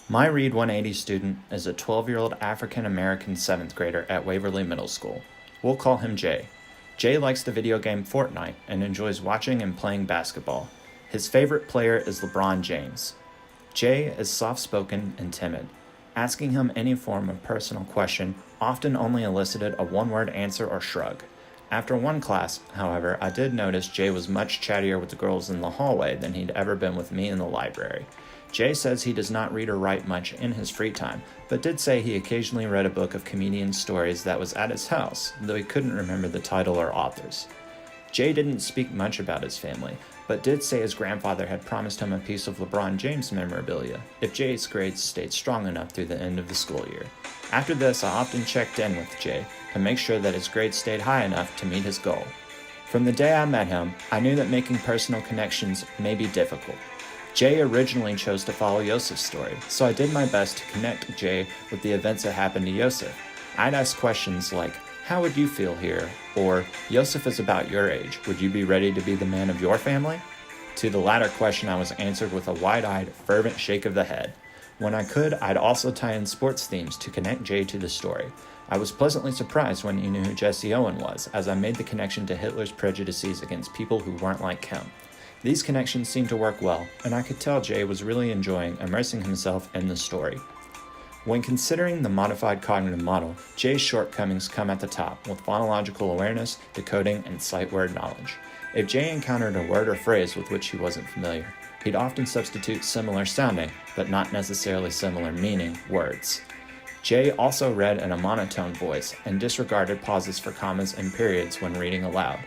My Read 180 student is a 12-year-old African-American 7th grader at Waverly Middle School. We'll call him Jay. Jay likes the video game Fortnite and enjoys watching and playing basketball. His favorite player is LeBron James. Jay is soft-spoken and timid. Asking him any form of personal question often only elicited a one-word answer or shrug. After one class, however, I did notice Jay was much chattier with the girls in the hallway than he'd ever been with me in the library. Jay says he does not read or write much in his free time, but did say he occasionally read a book of comedian stories that was at his house, though he couldn't remember the title or authors. Jay didn't speak much about his family, but did say his grandfather had promised him a piece of LeBron James memorabilia if Jay's grades stayed strong enough through the end of the school year. After this, I often checked in with Jay to make sure that his grades stayed high enough to meet his goal. From the day I met him, I knew that making personal connections may be difficult. Jay originally chose to follow Yosef's story, so I did my best to connect Jay with the events that happened to Yosef. I'd ask questions like, "How would you feel here?" or "Yosef is about your age. Would you be ready to be the man of your family?" To the latter question, I was answered with a wide-eyed, fervent shake of the head. When I could, I'd also tie in sports themes to connect Jay to the story. I was pleasantly surprised when he knew who Jesse Owen was, as I made the connection to Hitler's prejudices against people who weren't like him. These connections seemed to work well, and I could tell Jay was really enjoying immersing himself in the story. When considering the modified cognitive model, Jay's shortcomings come at the top, with phonological awareness, decoding, and sight word knowledge. If Jay encountered a word or phrase with which he wasn't familiar, he'd often substitute similar sounding, but not necessarily similar meaning, words. Jay also read in a monotone voice and disregarded pauses for commas and periods when reading aloud.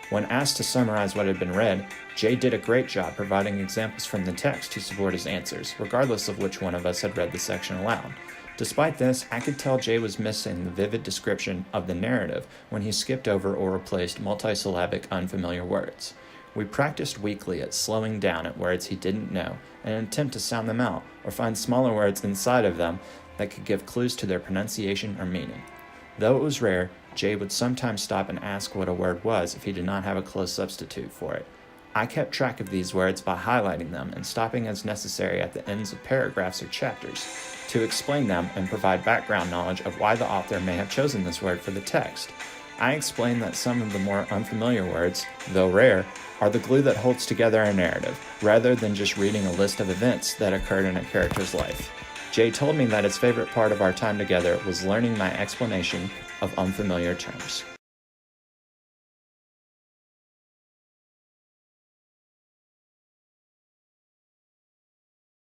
When asked to summarize what had been read, Jay did a great job providing examples from the text to support his answers, regardless of which one of us had read the section aloud. Despite this, I could tell Jay was missing the vivid description of the narrative when he skipped over or replaced multisyllabic unfamiliar words. We practiced weekly at slowing down at words he didn't know in an attempt to sound them out or find smaller words inside of them that could give clues to their pronunciation or meaning. Though it was rare, Jay would sometimes stop and ask what a word was if he did not have a close substitute for it. I kept track of these words by highlighting them and stopping as necessary at the ends of paragraphs or chapters to explain them and provide background knowledge of why the author may have chosen this word for the text. I explained that some of the more unfamiliar words, though rare, are the glue that holds together a narrative, rather than just reading a list of events that occurred in a character's life. Jay told me that his favorite part of our time together was learning my explanation of unfamiliar terms.